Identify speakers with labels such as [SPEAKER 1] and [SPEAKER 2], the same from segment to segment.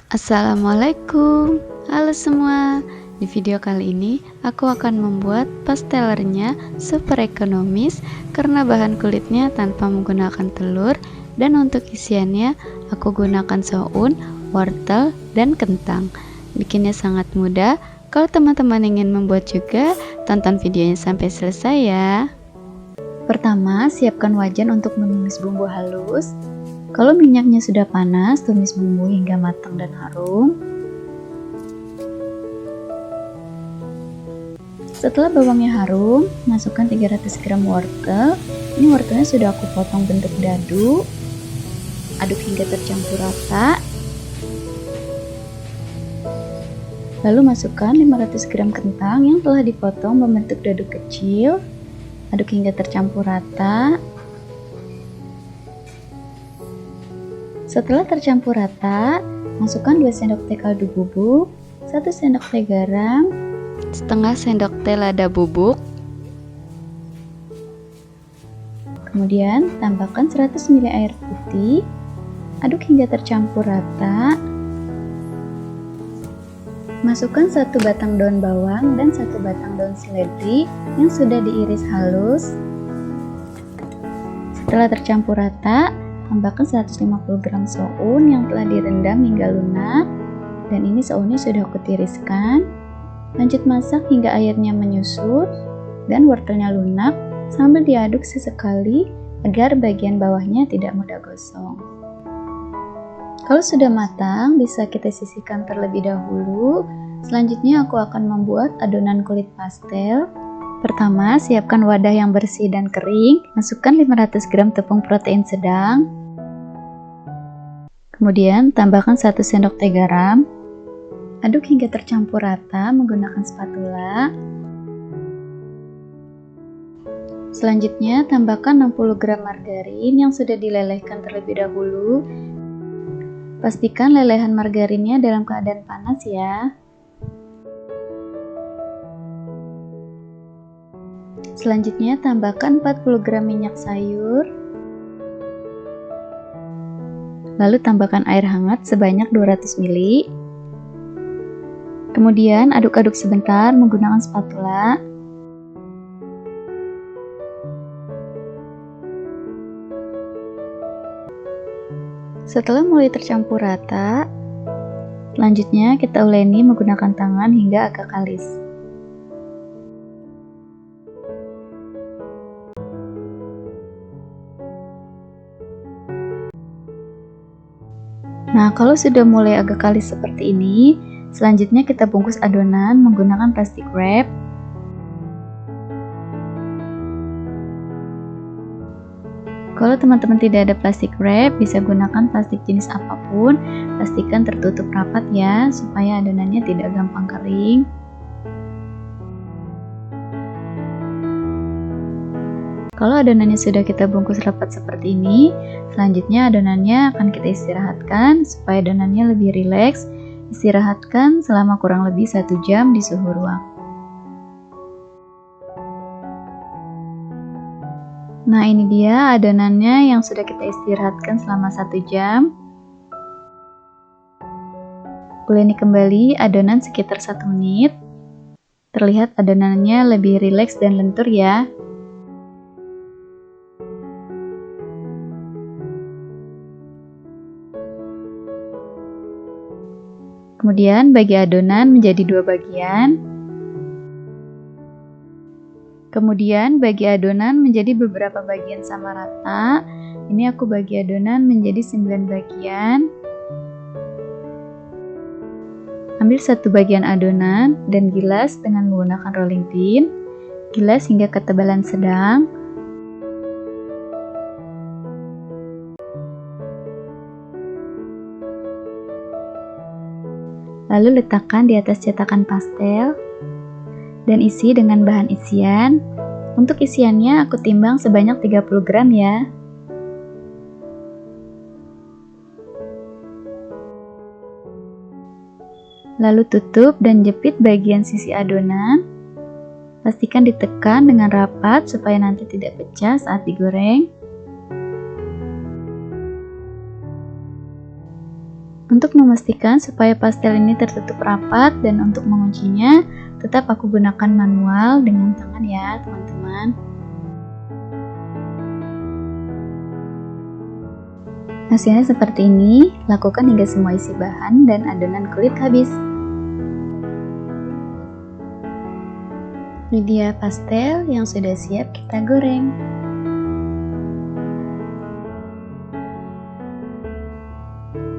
[SPEAKER 1] Assalamualaikum, halo semua. Di video kali ini aku akan membuat pastelernya super ekonomis karena bahan kulitnya tanpa menggunakan telur, dan untuk isiannya aku gunakan soun, wortel, dan kentang. Bikinnya sangat mudah. Kalau teman-teman ingin membuat juga, tonton videonya sampai selesai ya. Pertama, siapkan wajan untuk menumis bumbu halus. Kalau minyaknya sudah panas, tumis bumbu hingga matang dan harum. Setelah bawangnya harum, masukkan 300 gram wortel. Ini wortelnya sudah aku potong bentuk dadu. Aduk hingga tercampur rata. Lalu masukkan 500 gram kentang yang telah dipotong membentuk dadu kecil. Aduk hingga tercampur rata. Setelah tercampur rata, masukkan 2 sendok teh kaldu bubuk, 1 sendok teh garam, setengah sendok teh lada bubuk. Kemudian tambahkan 100 ml air putih. Aduk hingga tercampur rata. Masukkan 1 batang daun bawang dan 1 batang daun seledri yang sudah diiris halus. Setelah tercampur rata, tambahkan 150 gram soun yang telah direndam hingga lunak, dan ini sounnya sudah aku tiriskan. Lanjut masak hingga airnya menyusut dan wortelnya lunak sambil diaduk sesekali agar bagian bawahnya tidak mudah gosong. Kalau sudah matang, bisa kita sisihkan terlebih dahulu. Selanjutnya aku akan membuat adonan kulit pastel. Pertama, siapkan wadah yang bersih dan kering. Masukkan 500 gram tepung protein sedang. Kemudian tambahkan 1 sendok teh garam. Aduk hingga tercampur rata menggunakan spatula. Selanjutnya tambahkan 60 gram margarin yang sudah dilelehkan terlebih dahulu. Pastikan lelehan margarinnya dalam keadaan panas ya. Selanjutnya tambahkan 40 gram minyak sayur. Lalu tambahkan air hangat sebanyak 200 ml. Kemudian aduk-aduk sebentar menggunakan spatula. Setelah mulai tercampur rata, selanjutnya kita uleni menggunakan tangan hingga agak kalis. Nah, kalau sudah mulai agak kalis seperti ini, selanjutnya kita bungkus adonan menggunakan plastik wrap. Kalau teman-teman tidak ada plastik wrap, bisa gunakan plastik jenis apapun. Pastikan tertutup rapat ya, supaya adonannya tidak gampang kering. Kalau adonannya sudah kita bungkus rapat seperti ini, selanjutnya adonannya akan kita istirahatkan supaya adonannya lebih rileks. Istirahatkan selama kurang lebih 1 jam di suhu ruang. Nah, ini dia adonannya yang sudah kita istirahatkan selama 1 jam. Uleni kembali adonan sekitar 1 menit. Terlihat adonannya lebih rileks dan lentur ya. Kemudian bagi adonan menjadi 2 bagian. Kemudian bagi adonan menjadi beberapa bagian sama rata. Ini aku bagi adonan menjadi 9 bagian. Ambil 1 bagian adonan dan gilas dengan menggunakan rolling pin. Gilas hingga ketebalan sedang. Lalu letakkan di atas cetakan pastel dan isi dengan bahan isian. Untuk isiannya aku timbang sebanyak 30 gram ya. Lalu tutup dan jepit bagian sisi adonan. Pastikan ditekan dengan rapat supaya nanti tidak pecah saat digoreng. Untuk memastikan supaya pastel ini tertutup rapat dan untuk menguncinya, tetap aku gunakan manual dengan tangan ya teman-teman. Hasilnya seperti ini, lakukan hingga semua isi bahan dan adonan kulit habis. Ini dia pastel yang sudah siap kita goreng.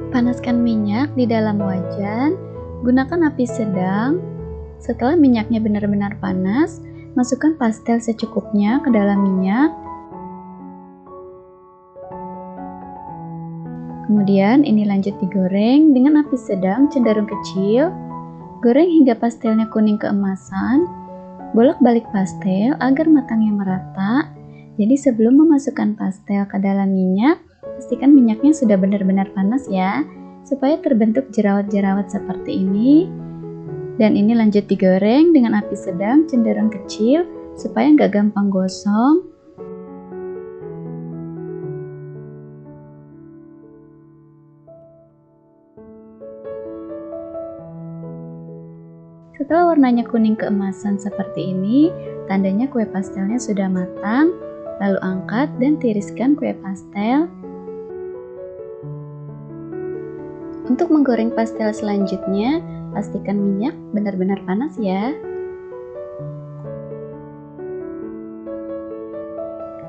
[SPEAKER 1] Panaskan minyak di dalam wajan, gunakan api sedang. Setelah minyaknya benar-benar panas, masukkan pastel secukupnya ke dalam minyak. Kemudian ini lanjut digoreng dengan api sedang cenderung kecil. Goreng hingga pastelnya kuning keemasan. Bolak-balik pastel agar matangnya merata. Jadi sebelum memasukkan pastel ke dalam minyak, pastikan minyaknya sudah benar-benar panas ya, supaya terbentuk jerawat-jerawat seperti ini. Dan ini lanjut digoreng dengan api sedang cenderung kecil supaya nggak gampang gosong. Setelah warnanya kuning keemasan seperti ini, tandanya kue pastelnya sudah matang. Lalu angkat dan tiriskan kue pastel. Untuk menggoreng pastel selanjutnya, pastikan minyak benar-benar panas ya.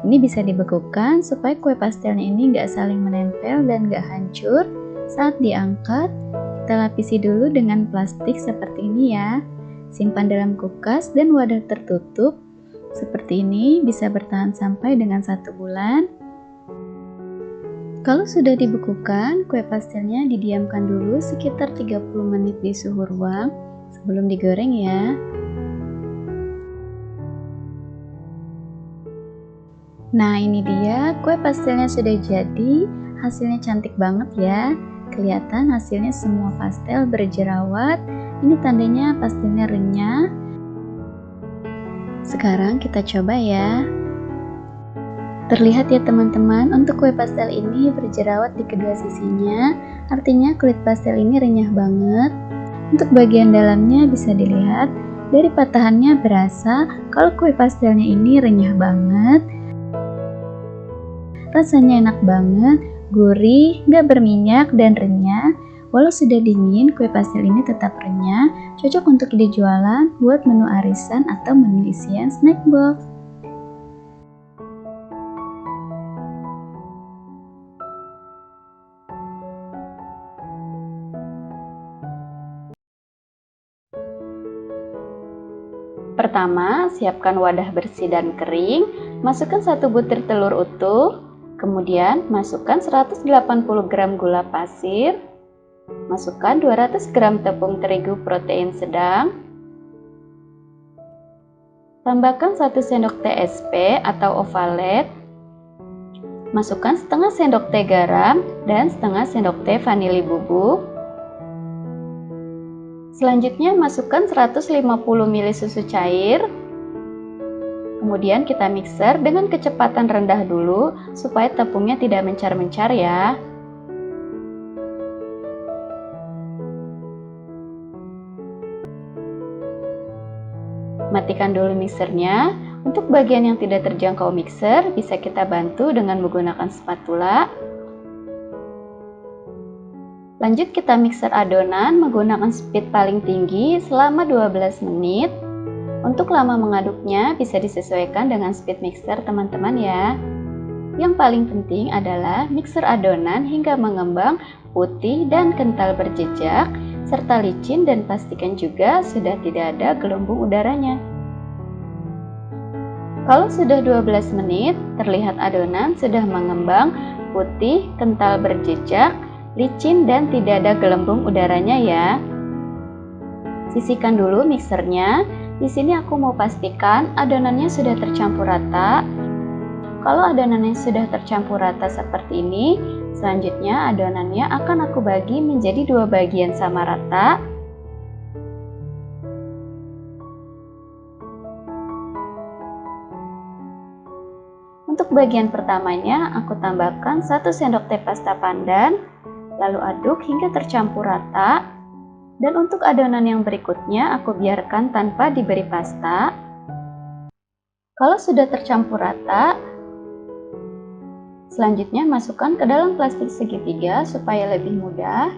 [SPEAKER 1] Ini bisa dibekukan supaya kue pastelnya ini nggak saling menempel dan nggak hancur. Saat diangkat, kita lapisi dulu dengan plastik seperti ini ya. Simpan dalam kulkas dan wadah tertutup. Seperti ini bisa bertahan sampai dengan 1 bulan. Kalau sudah dibekukan, kue pastelnya didiamkan dulu sekitar 30 menit di suhu ruang sebelum digoreng ya. Nah ini dia, kue pastelnya sudah jadi, hasilnya cantik banget ya. Kelihatan hasilnya semua pastel berjerawat, ini tandanya pastelnya renyah. Sekarang kita coba ya. Terlihat ya teman-teman, untuk kue pastel ini berjerawat di kedua sisinya, artinya kulit pastel ini renyah banget. Untuk bagian dalamnya bisa dilihat, dari patahannya berasa kalau kue pastelnya ini renyah banget. Rasanya enak banget, gurih, gak berminyak dan renyah. Walau sudah dingin, kue pastel ini tetap renyah, cocok untuk dijualan buat menu arisan atau menu isian snack box. Pertama, siapkan wadah bersih dan kering, masukkan 1 butir telur utuh, kemudian masukkan 180 gram gula pasir, masukkan 200 gram tepung terigu protein sedang, tambahkan 1 sendok teh SP atau ovalet, masukkan setengah sendok teh garam dan setengah sendok teh vanili bubuk. Selanjutnya masukkan 150 ml susu cair. Kemudian kita mixer dengan kecepatan rendah dulu supaya tepungnya tidak mencar-mencar ya. Matikan dulu mixernya. Untuk bagian yang tidak terjangkau mixer, bisa kita bantu dengan menggunakan spatula. Lanjut kita mixer adonan menggunakan speed paling tinggi selama 12 menit. Untuk lama mengaduknya bisa disesuaikan dengan speed mixer teman-teman ya. Yang paling penting adalah mixer adonan hingga mengembang putih dan kental berjejak, serta licin dan pastikan juga sudah tidak ada gelembung udaranya. Kalau sudah 12 menit, terlihat adonan sudah mengembang putih, kental berjejak, licin dan tidak ada gelembung udaranya ya. Sisihkan dulu mixernya. Di sini aku mau pastikan adonannya sudah tercampur rata. Kalau adonannya sudah tercampur rata seperti ini, selanjutnya adonannya akan aku bagi menjadi 2 bagian sama rata. Untuk bagian pertamanya, aku tambahkan 1 sendok teh pasta pandan. Lalu aduk hingga tercampur rata. Dan untuk adonan yang berikutnya aku biarkan tanpa diberi pasta. Kalau sudah tercampur rata, selanjutnya masukkan ke dalam plastik segitiga supaya lebih mudah.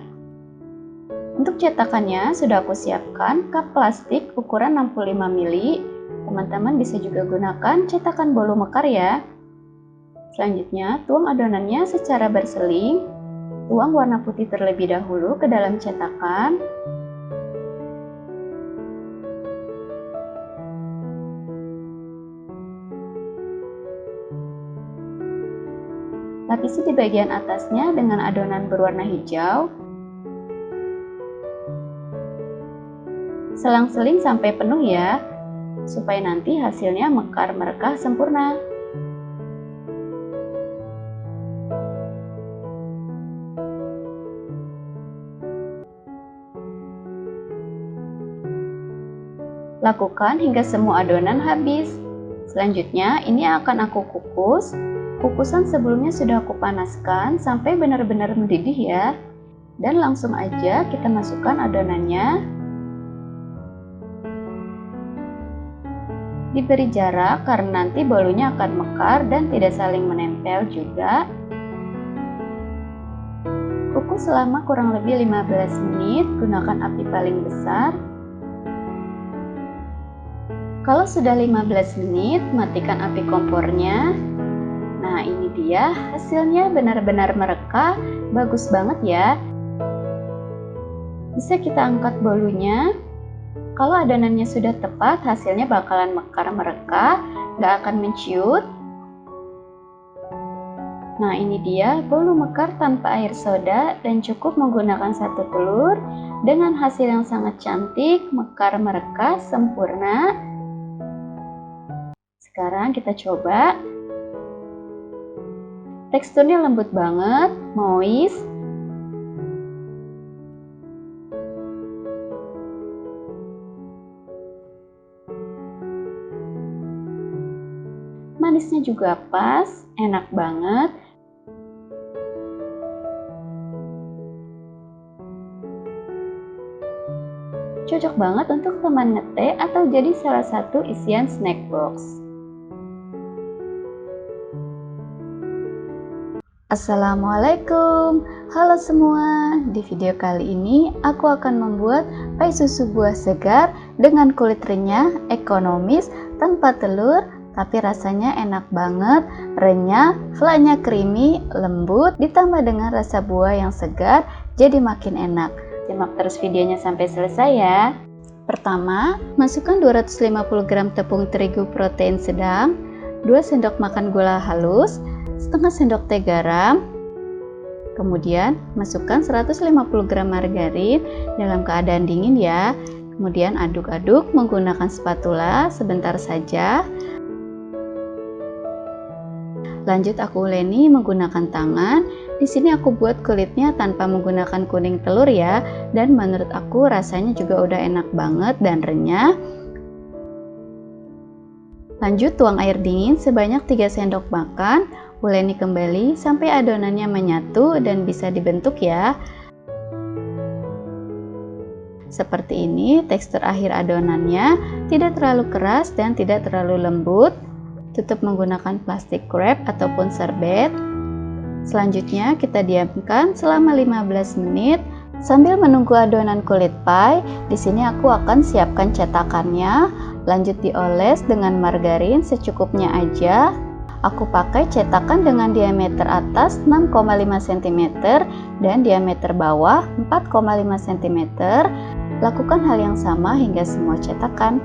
[SPEAKER 1] Untuk cetakannya sudah aku siapkan cup plastik ukuran 65 ml. Teman-teman bisa juga gunakan cetakan bolu mekar ya. Selanjutnya tuang adonannya secara berseling. Tuang warna putih terlebih dahulu ke dalam cetakan. Lapisi di bagian atasnya dengan adonan berwarna hijau. Selang-seling sampai penuh ya, supaya nanti hasilnya mekar merekah sempurna. Lakukan hingga semua adonan habis. Selanjutnya ini akan aku kukus. Kukusan sebelumnya sudah aku panaskan sampai benar-benar mendidih ya. Dan langsung aja kita masukkan adonannya. Diberi jarak karena nanti bolunya akan mekar dan tidak saling menempel juga. Kukus selama kurang lebih 15 menit, gunakan api paling besar. Kalau sudah 15 menit, matikan api kompornya. Nah, ini dia hasilnya benar-benar merekah, bagus banget ya. Bisa kita angkat bolunya. Kalau adonannya sudah tepat, hasilnya bakalan mekar merekah, nggak akan menciut. Nah, ini dia bolu mekar tanpa air soda dan cukup menggunakan 1 telur dengan hasil yang sangat cantik, mekar merekah, sempurna. Sekarang kita coba. Teksturnya lembut banget, moist. Manisnya juga pas, enak banget. Cocok banget untuk teman ngeteh atau jadi salah satu isian snack box. Assalamualaikum, halo semua. Di video kali ini aku akan membuat pai susu buah segar dengan kulit renyah, ekonomis, tanpa telur, tapi rasanya enak banget, renyah, flaknya creamy, lembut, ditambah dengan rasa buah yang segar, jadi makin enak. Simak terus videonya sampai selesai ya. Pertama, masukkan 250 gram tepung terigu protein sedang, 2 sendok makan gula halus, setengah sendok teh garam. Kemudian masukkan 150 gram margarin dalam keadaan dingin ya. Kemudian aduk-aduk menggunakan spatula sebentar saja. Lanjut aku uleni menggunakan tangan. Di sini aku buat kulitnya tanpa menggunakan kuning telur ya, dan menurut aku rasanya juga udah enak banget dan renyah. Lanjut tuang air dingin sebanyak 3 sendok makan. Uleni kembali sampai adonannya menyatu dan bisa dibentuk ya. Seperti ini tekstur akhir adonannya, tidak terlalu keras dan tidak terlalu lembut. Tutup menggunakan plastik wrap ataupun serbet. Selanjutnya kita diamkan selama 15 menit sambil menunggu adonan kulit pie. Di sini aku akan siapkan cetakannya. Lanjut dioles dengan margarin secukupnya aja. Aku pakai cetakan dengan diameter atas 6,5 cm dan diameter bawah 4,5 cm. Lakukan hal yang sama hingga semua cetakan.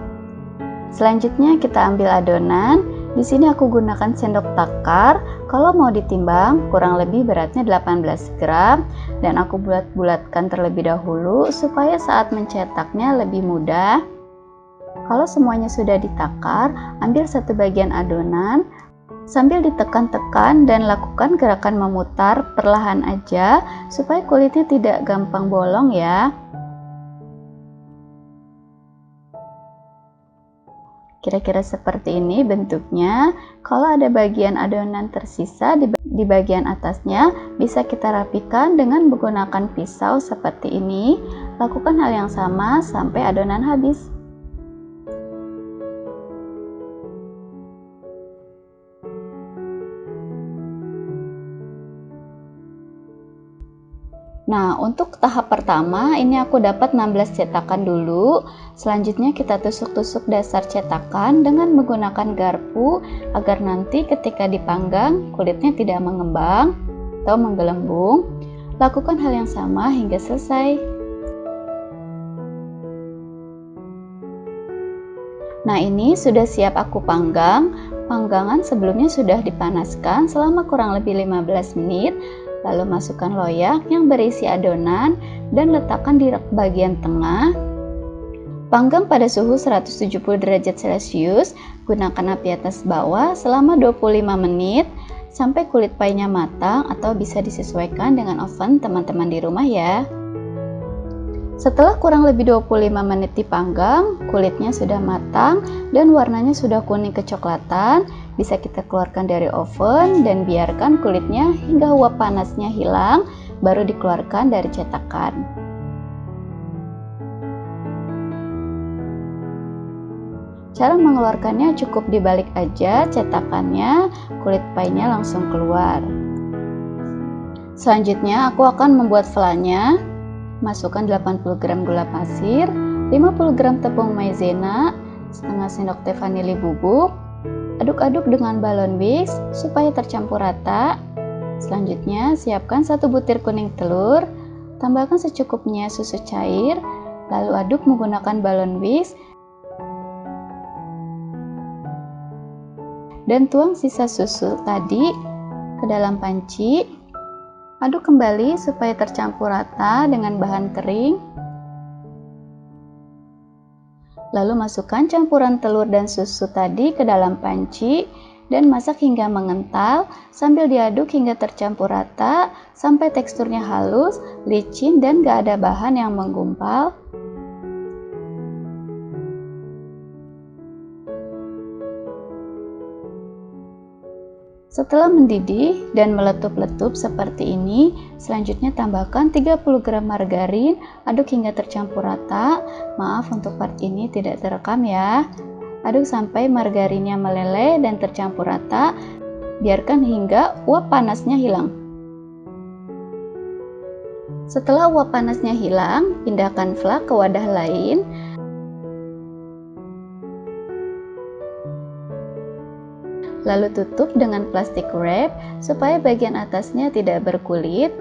[SPEAKER 1] Selanjutnya kita ambil adonan. Di sini aku gunakan sendok takar. Kalau mau ditimbang, kurang lebih beratnya 18 gram dan aku bulat-bulatkan terlebih dahulu supaya saat mencetaknya lebih mudah. Kalau semuanya sudah ditakar, ambil satu bagian adonan. Sambil ditekan-tekan dan lakukan gerakan memutar perlahan aja supaya kulitnya tidak gampang bolong ya. Kira-kira seperti ini bentuknya. Kalau ada bagian adonan tersisa di bagian atasnya, bisa kita rapikan dengan menggunakan pisau seperti ini. Lakukan hal yang sama sampai adonan habis. Nah, untuk tahap pertama ini aku dapat 16 cetakan dulu. Selanjutnya kita tusuk-tusuk dasar cetakan dengan menggunakan garpu agar nanti ketika dipanggang kulitnya tidak mengembang atau menggelembung. Lakukan hal yang sama hingga selesai. Nah, ini sudah siap aku panggang. Panggangan sebelumnya sudah dipanaskan selama kurang lebih 15 menit. Lalu masukkan loyak yang berisi adonan dan letakkan di bagian tengah. Panggang pada suhu 170 derajat Celcius, gunakan api atas bawah selama 25 menit sampai kulit pie-nya matang atau bisa disesuaikan dengan oven teman-teman di rumah ya. Setelah kurang lebih 25 menit dipanggang, kulitnya sudah matang dan warnanya sudah kuning kecoklatan. Bisa kita keluarkan dari oven dan biarkan kulitnya hingga uap panasnya hilang, baru dikeluarkan dari cetakan. Cara mengeluarkannya cukup dibalik aja cetakannya, kulit pie-nya langsung keluar. Selanjutnya aku akan membuat flannya. Masukkan 80 gram gula pasir, 50 gram tepung maizena, setengah sendok teh vanili bubuk. Aduk-aduk dengan balon whisk supaya tercampur rata. Selanjutnya siapkan 1 butir kuning telur, tambahkan secukupnya susu cair, lalu aduk menggunakan balon whisk dan tuang sisa susu tadi ke dalam panci. Aduk kembali supaya tercampur rata dengan bahan kering. Lalu masukkan campuran telur dan susu tadi ke dalam panci dan masak hingga mengental sambil diaduk hingga tercampur rata sampai teksturnya halus, licin dan gak ada bahan yang menggumpal. Setelah mendidih dan meletup-letup seperti ini, selanjutnya tambahkan 30 gram margarin, aduk hingga tercampur rata. Maaf untuk part ini tidak terekam ya. Aduk sampai margarinnya meleleh dan tercampur rata, biarkan hingga uap panasnya hilang. Setelah uap panasnya hilang, pindahkan flak ke wadah lain. Lalu tutup dengan plastik wrap supaya bagian atasnya tidak berkulit.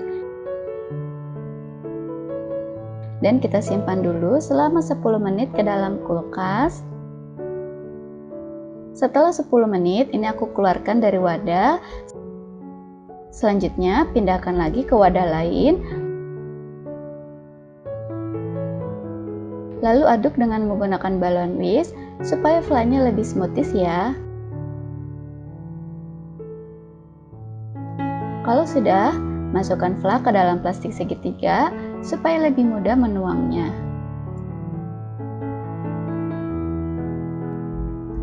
[SPEAKER 1] Dan kita simpan dulu selama 10 menit ke dalam kulkas. Setelah 10 menit, ini aku keluarkan dari wadah. Selanjutnya, pindahkan lagi ke wadah lain. Lalu aduk dengan menggunakan balon whisk supaya flannya lebih smoothies ya. Kalau sudah, masukkan flak ke dalam plastik segitiga supaya lebih mudah menuangnya.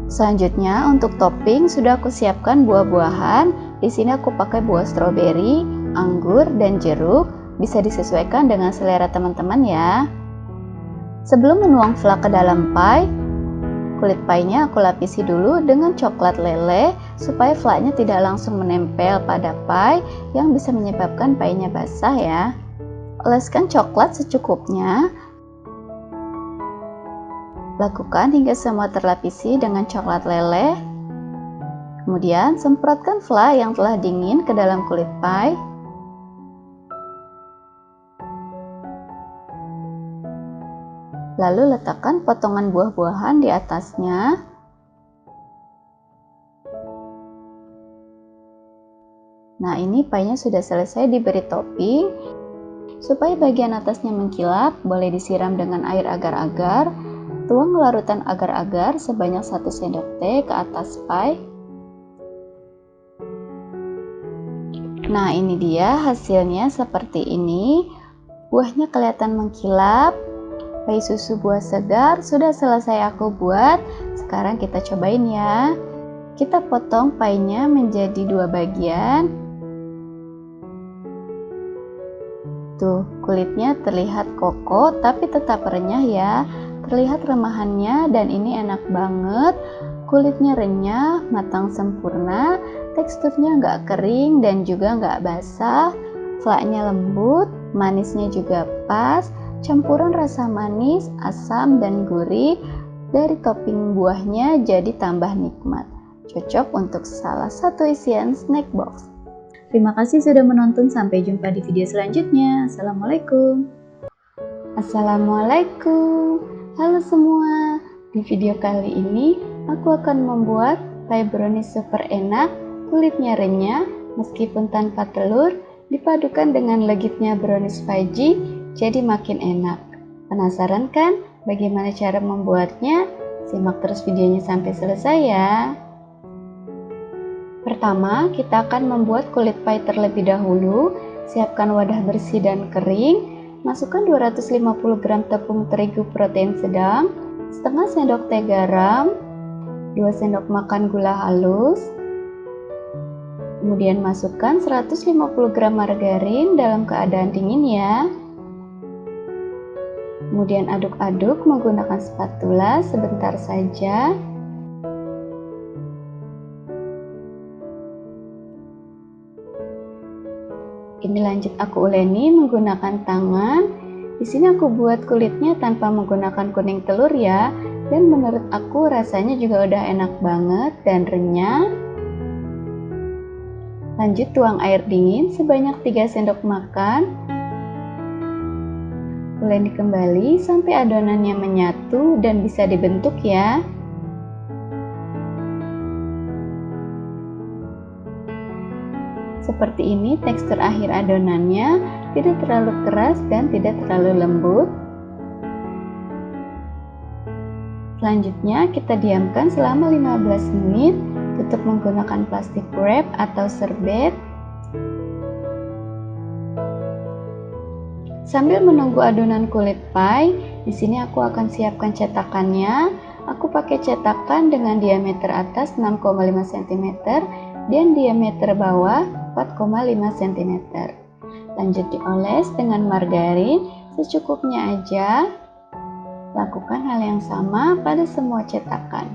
[SPEAKER 1] Selanjutnya untuk topping sudah aku siapkan buah-buahan. Di sini aku pakai buah stroberi, anggur, dan jeruk. Bisa disesuaikan dengan selera teman-teman ya. Sebelum menuang flak ke dalam pie, kulit pie-nya aku lapisi dulu dengan coklat leleh supaya flaknya tidak langsung menempel pada pie yang bisa menyebabkan pie-nya basah ya. Oleskan coklat secukupnya. Lakukan hingga semua terlapisi dengan coklat leleh. Kemudian semprotkan flak yang telah dingin ke dalam kulit pie. Lalu letakkan potongan buah-buahan di atasnya. Nah, ini pie-nya sudah selesai diberi topping. Supaya bagian atasnya mengkilap, boleh disiram dengan air agar-agar. Tuang larutan agar-agar sebanyak 1 sendok teh ke atas pie. Nah, ini dia hasilnya seperti ini. Buahnya kelihatan mengkilap. Pai susu buah segar sudah selesai aku buat. Sekarang kita cobain ya. Kita potong painya menjadi 2 bagian. Tuh, kulitnya terlihat kokoh tapi tetap renyah ya. Terlihat remahannya dan ini enak banget. Kulitnya renyah, matang sempurna, teksturnya nggak kering dan juga nggak basah. Flaknya lembut, manisnya juga pas. Campuran rasa manis, asam, dan gurih dari topping buahnya jadi tambah nikmat. Cocok untuk salah satu isian snack box. Terima kasih sudah menonton, sampai jumpa di video selanjutnya. Assalamualaikum. Assalamualaikum. Halo semua. Di video kali ini aku akan membuat pie brownies super enak, kulitnya renyah, meskipun tanpa telur, dipadukan dengan legitnya brownies fudgy, jadi makin enak. Penasaran kan bagaimana cara membuatnya? Simak terus videonya sampai selesai ya. Pertama, kita akan membuat kulit pie terlebih dahulu. Siapkan wadah bersih dan kering. Masukkan 250 gram tepung terigu protein sedang, setengah sendok teh garam, 2 sendok makan gula halus. Kemudian masukkan 150 gram margarin dalam keadaan dingin ya. Kemudian aduk-aduk menggunakan spatula sebentar saja. Ini lanjut aku uleni menggunakan tangan. Di sini aku buat kulitnya tanpa menggunakan kuning telur ya. Dan menurut aku rasanya juga udah enak banget dan renyah. Lanjut tuang air dingin sebanyak 3 sendok makan. Uleni kembali sampai adonannya menyatu dan bisa dibentuk ya. Seperti ini tekstur akhir adonannya, tidak terlalu keras dan tidak terlalu lembut. Selanjutnya kita diamkan selama 15 menit, tutup menggunakan plastik wrap atau serbet. Sambil menunggu adonan kulit pie, di sini aku akan siapkan cetakannya. Aku pakai cetakan dengan diameter atas 6,5 cm dan diameter bawah 4,5 cm. Lanjut dioles dengan margarin secukupnya aja. Lakukan hal yang sama pada semua cetakan.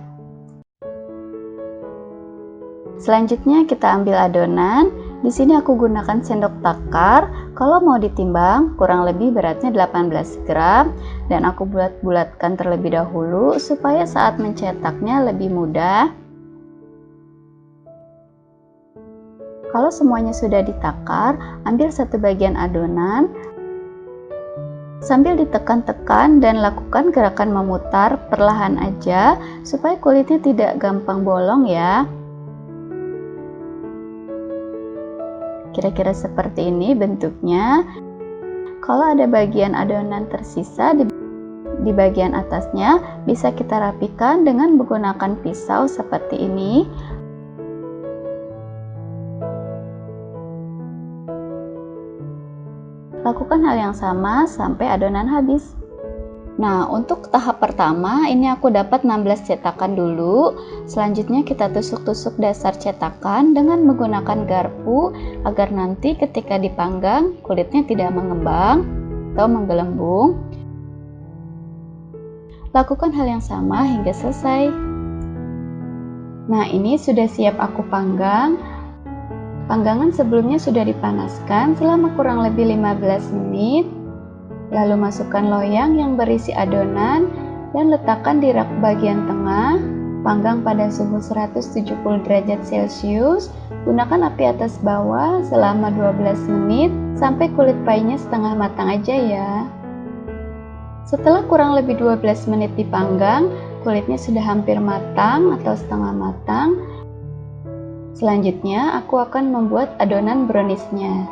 [SPEAKER 1] Selanjutnya kita ambil adonan. Di sini aku gunakan sendok takar. Kalau mau ditimbang, kurang lebih beratnya 18 gram dan aku bulat-bulatkan terlebih dahulu supaya saat mencetaknya lebih mudah. Kalau semuanya sudah ditakar, ambil satu bagian adonan sambil ditekan-tekan dan lakukan gerakan memutar perlahan aja supaya kulitnya tidak gampang bolong ya. Kira-kira seperti ini bentuknya. Kalau ada bagian adonan tersisa di bagian atasnya, bisa kita rapikan dengan menggunakan pisau seperti ini. Lakukan hal yang sama sampai adonan habis. Nah, untuk tahap pertama ini aku dapat 16 cetakan dulu. Selanjutnya kita tusuk-tusuk dasar cetakan dengan menggunakan garpu agar nanti ketika dipanggang kulitnya tidak mengembang atau menggelembung. Lakukan hal yang sama hingga selesai. Nah, ini sudah siap aku panggang. Panggangan sebelumnya sudah dipanaskan selama kurang lebih 15 menit. Lalu masukkan loyang yang berisi adonan dan letakkan di rak bagian tengah. Panggang pada suhu 170 derajat Celcius. Gunakan api atas bawah selama 12 menit sampai kulit pie-nya setengah matang aja ya. Setelah kurang lebih 12 menit dipanggang, kulitnya sudah hampir matang atau setengah matang. Selanjutnya aku akan membuat adonan browniesnya.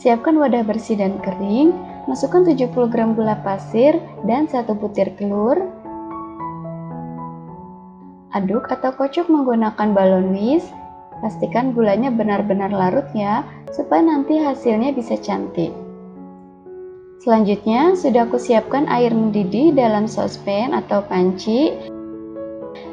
[SPEAKER 1] Siapkan wadah bersih dan kering. Masukkan 70 gram gula pasir dan 1 butir telur. Aduk atau kocok menggunakan balon whisk. Pastikan gulanya benar-benar larut ya, supaya nanti hasilnya bisa cantik. Selanjutnya, sudah aku siapkan air mendidih dalam sospen atau panci.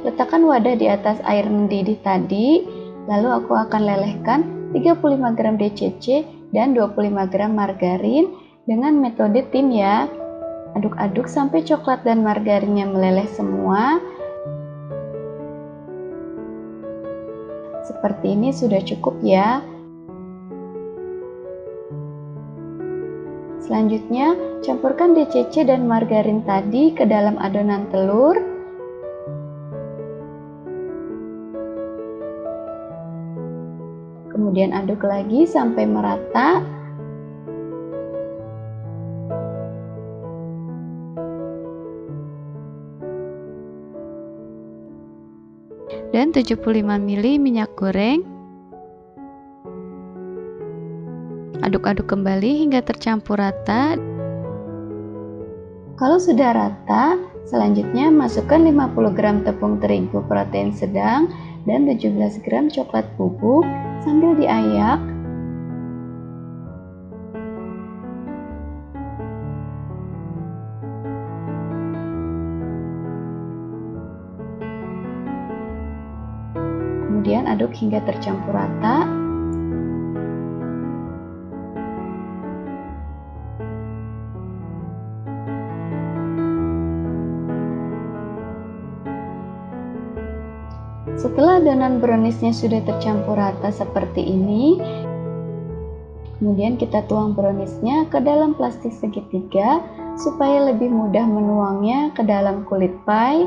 [SPEAKER 1] Letakkan wadah di atas air mendidih tadi, lalu aku akan lelehkan 35 gram DCC dan 25 gram margarin dengan metode tim ya. Aduk-aduk sampai coklat dan margarinnya meleleh semua. Seperti ini sudah cukup ya. Selanjutnya, campurkan DCC dan margarin tadi ke dalam adonan telur. Kemudian aduk lagi sampai merata. Dan 75 ml minyak goreng. Aduk-aduk kembali hingga tercampur rata. Kalau sudah rata, selanjutnya masukkan 50 gram tepung terigu protein sedang dan 17 gram coklat bubuk sambil diayak. Kemudian aduk hingga tercampur rata. Setelah adonan browniesnya sudah tercampur rata seperti ini, kemudian kita tuang browniesnya ke dalam plastik segitiga supaya lebih mudah menuangnya ke dalam kulit pie.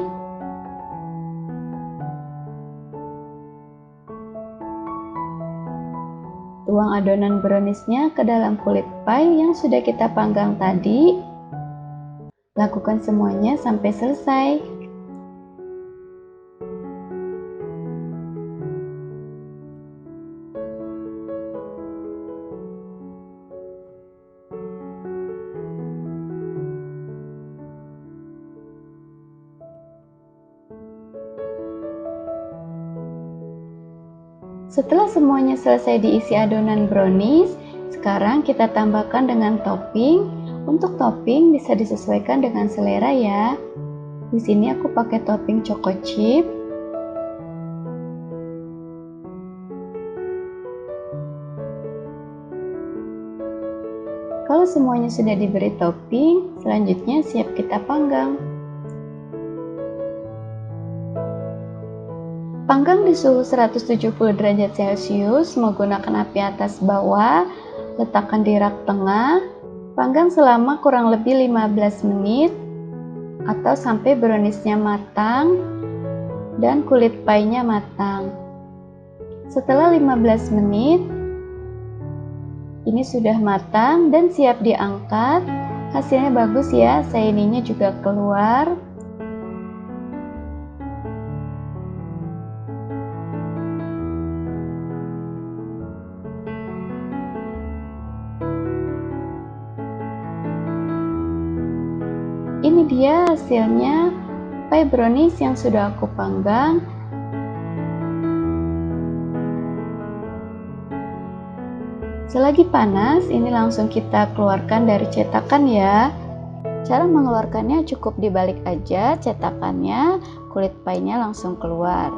[SPEAKER 1] Tuang adonan browniesnya ke dalam kulit pie yang sudah kita panggang tadi. Lakukan semuanya sampai selesai. Setelah semuanya selesai diisi adonan brownies, sekarang kita tambahkan dengan topping. Untuk topping bisa disesuaikan dengan selera ya. Di sini aku pakai topping choco chip. Kalau semuanya sudah diberi topping, selanjutnya siap kita panggang. Panggang di suhu 170 derajat Celcius menggunakan api atas bawah, letakkan di rak tengah, panggang selama kurang lebih 15 menit atau sampai browniesnya matang dan kulit pie-nya matang. Setelah 15 menit, ini sudah matang dan siap diangkat. Hasilnya bagus ya, shiny-nya juga keluar. Ini dia hasilnya pie brownies yang sudah aku panggang. Selagi panas, ini langsung kita keluarkan dari cetakan ya. Cara mengeluarkannya cukup dibalik aja cetakannya, kulit pie-nya langsung keluar.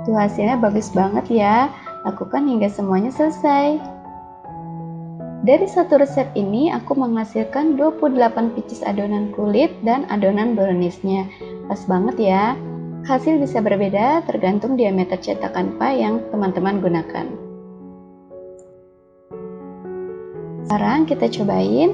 [SPEAKER 1] Tuh hasilnya bagus banget ya. Lakukan hingga semuanya selesai. Dari satu resep ini aku menghasilkan 28 pieces adonan kulit dan adonan browniesnya. Pas banget ya. Hasil bisa berbeda tergantung diameter cetakan pie yang teman-teman gunakan. Sekarang kita cobain.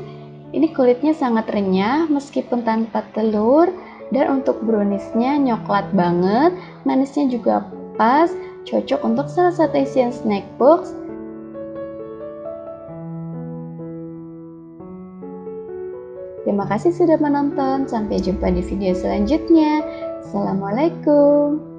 [SPEAKER 1] Ini kulitnya sangat renyah meskipun tanpa telur, dan untuk browniesnya nyoklat banget, manisnya juga pas, cocok untuk salah satu isian snack box. Terima kasih sudah menonton, sampai jumpa di video selanjutnya. Assalamualaikum.